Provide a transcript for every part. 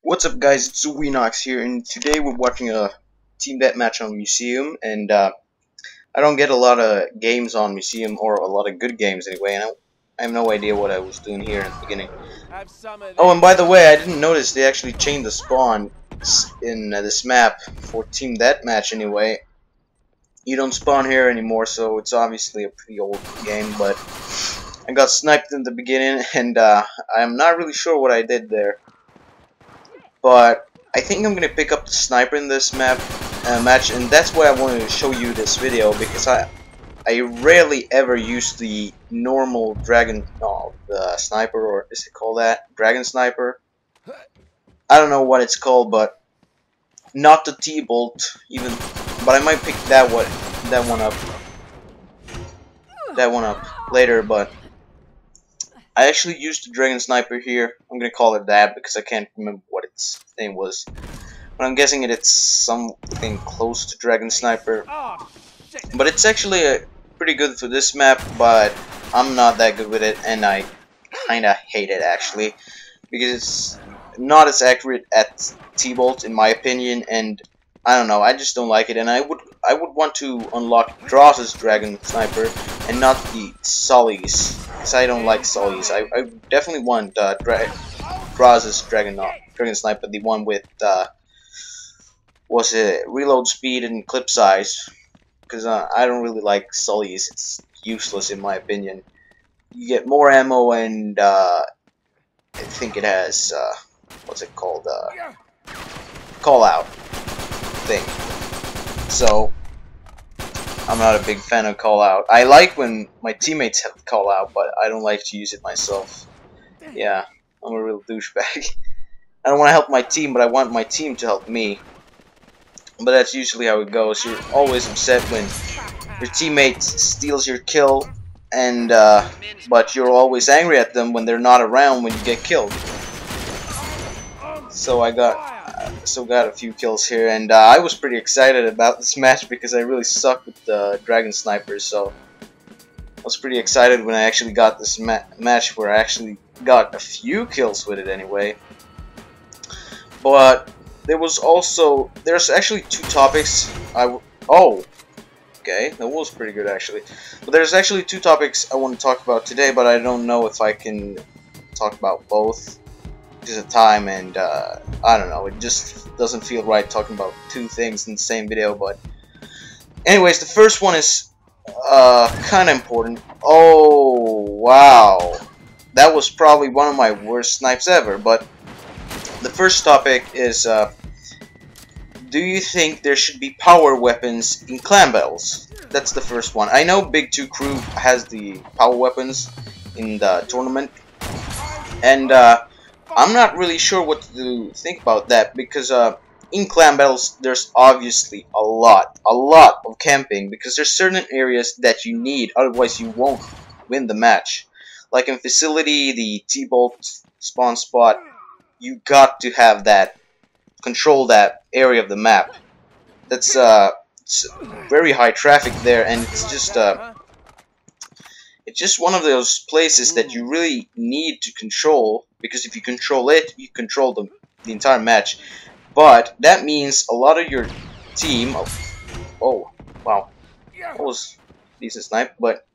What's up, guys? It's RTorvinox here, and today we're watching a team deathmatch on Museum. And I don't get a lot of games on Museum, or a lot of good games anyway. And I have no idea what I was doing here in the beginning. Oh, and by the way, I didn't notice they actually changed the spawn in this map for team deathmatch. Anyway, you don't spawn here anymore, so it's obviously a pretty old game. But I got sniped in the beginning, and I'm not really sure what I did there. But I think I'm gonna pick up the sniper in this match, and that's why I wanted to show you this video, because I rarely ever use the normal the sniper, or is it called that? Dragon sniper? I don't know what it's called, but not the T-bolt even. But I might pick that one up later. But I actually used the Dragon Sniper here. I'm gonna call it that because I can't remember what its name was. But I'm guessing it's something close to Dragon Sniper. But it's actually pretty good for this map, but I'm not that good with it, and I kinda hate it actually. Because it's not as accurate as T-bolt in my opinion, and I don't know, I just don't like it. And I would want to unlock Dross's Dragon Sniper and not the Sully's, because I don't like Sully's. I definitely want Dross's Dragon Sniper, the one with was it reload speed and clip size, because I don't really like Sully's. It's useless in my opinion. You get more ammo, and I think it has what's it called, call out thing. So I'm not a big fan of call out. I like when my teammates have call out, but I don't like to use it myself. Yeah, I'm a real douchebag. I don't want to help my team, but I want my team to help me. But that's usually how it goes. You're always upset when your teammate steals your kill, and but you're always angry at them when they're not around when you get killed. So I got a few kills here, and I was pretty excited about this match because I really suck with the Dragon Snipers. So I was pretty excited when I actually got this match where I actually got a few kills with it anyway. But there's actually two topics. Oh, okay, that was pretty good actually. But there's actually two topics I want to talk about today, but I don't know if I can talk about both because of time, and I don't know, it just doesn't feel right talking about two things in the same video. But anyways, the first one is kind of important. Oh wow, that was probably one of my worst snipes ever. But the first topic is, do you think there should be power weapons in clan battles? That's the first one. I know Big 2 Crew has the power weapons in the tournament, and I'm not really sure what to think about that, because in clan battles there's obviously a lot of camping, because there's certain areas that you need, otherwise you won't win the match. Like in Facility, the T-bolt spawn spot, you got to have that, control that area of the map. That's it's very high traffic there, and it's just one of those places that you really need to control, because if you control it, you control the entire match. But that means a lot of your team, oh wow, that was a decent snipe, but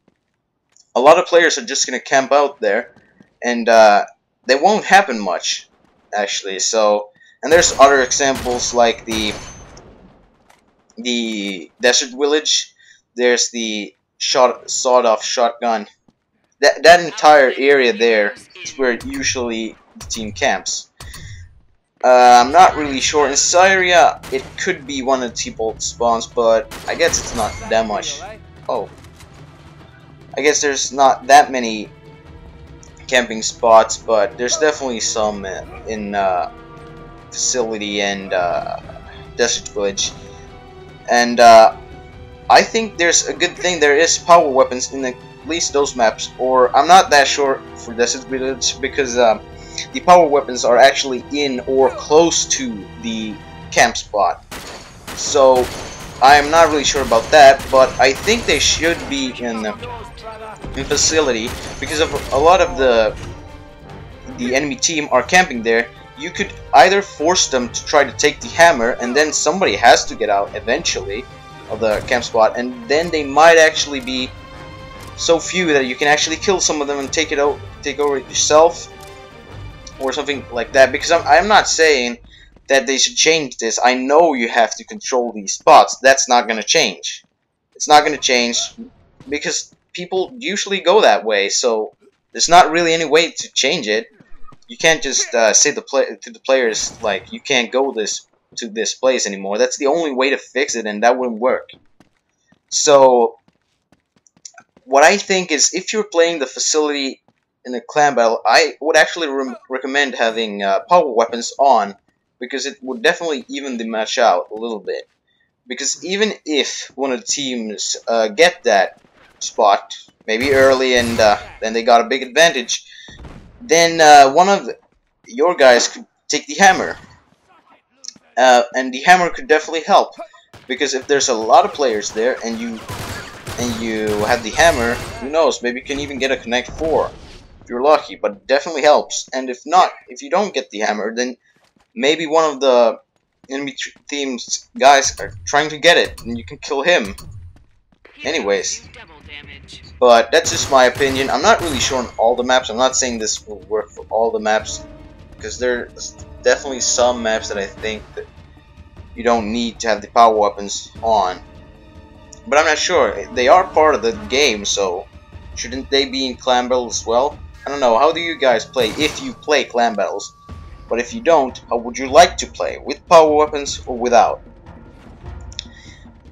a lot of players are just gonna camp out there, and they won't happen much actually. So, and there's other examples like the desert village. There's the sawed-off shotgun. That entire area there is where usually the team camps. I'm not really sure. In Syria, it could be one of the T-bolt spawns, but I guess it's not that much. Oh, I guess there's not that many camping spots, but there's definitely some in Facility and Desert Village. And I think there's a good thing there is power weapons in at least those maps, or I'm not that sure for Desert Village, because the power weapons are actually in or close to the camp spot. So I'm not really sure about that, but I think they should be in Facility, because of a lot of the enemy team are camping there. you could either force them to try to take the hammer, and then somebody has to get out eventually of the camp spot, and then they might actually be so few that you can actually kill some of them and take over it yourself, or something like that. Because I'm not saying that they should change this. I know you have to control these spots. That's not going to change. It's not going to change because people usually go that way, so there's not really any way to change it. You can't just say to the players, like, you can't go to this place anymore. That's the only way to fix it, and that wouldn't work. So what I think is, if you're playing the facility in a clan battle, I would actually recommend having power weapons on, because it would definitely even the match out a little bit. Because even if one of the teams get that spot, maybe early, and then they got a big advantage, then one of your guys could take the hammer. And the hammer could definitely help, because if there's a lot of players there and you have the hammer, who knows, maybe you can even get a Connect 4 if you're lucky, but it definitely helps. And if not, if you don't get the hammer, then maybe one of the enemy team's guys are trying to get it, and you can kill him. Anyways, but that's just my opinion. I'm not really sure on all the maps. I'm not saying this will work for all the maps, because there's definitely some maps that I think that you don't need to have the power weapons on. But I'm not sure. They are part of the game, so shouldn't they be in clan battles as well? I don't know. How do you guys play, if you play clan battles? But if you don't, how would you like to play? With power weapons or without?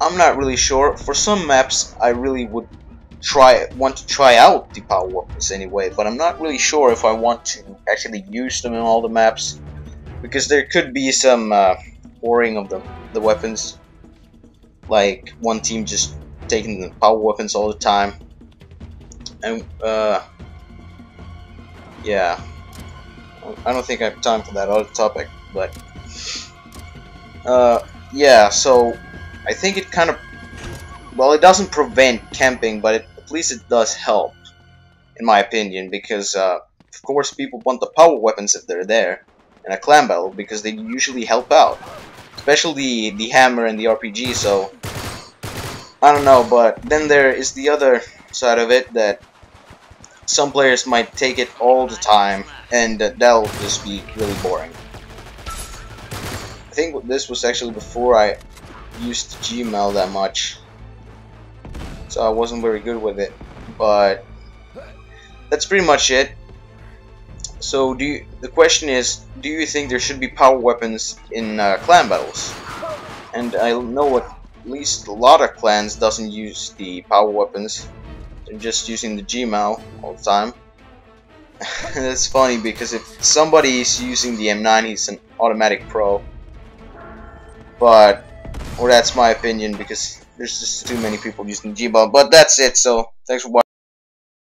I'm not really sure. For some maps, I really would want to try out the power weapons anyway, but I'm not really sure if I want to actually use them in all the maps, because there could be some whoring of the weapons, like one team just taking the power weapons all the time, and yeah, I don't think I have time for that other topic, but yeah, so I think it kind of, well, it doesn't prevent camping, but at least it does help, in my opinion, because of course people want the power weapons if they're there in a clan battle, because they usually help out, especially the hammer and the RPG. So I don't know, but then there is the other side of it, that some players might take it all the time, and that'll just be really boring. I think this was actually before I used Gmail that much, so I wasn't very good with it, but that's pretty much it. So the question is, do you think there should be power weapons in clan battles? And I know at least a lot of clans doesn't use the power weapons. They're just using the Gmail all the time. That's funny, because if somebody is using the M9, he's an automatic pro. But, or that's my opinion, because there's just too many people using Gmail. But that's it, so thanks for watching.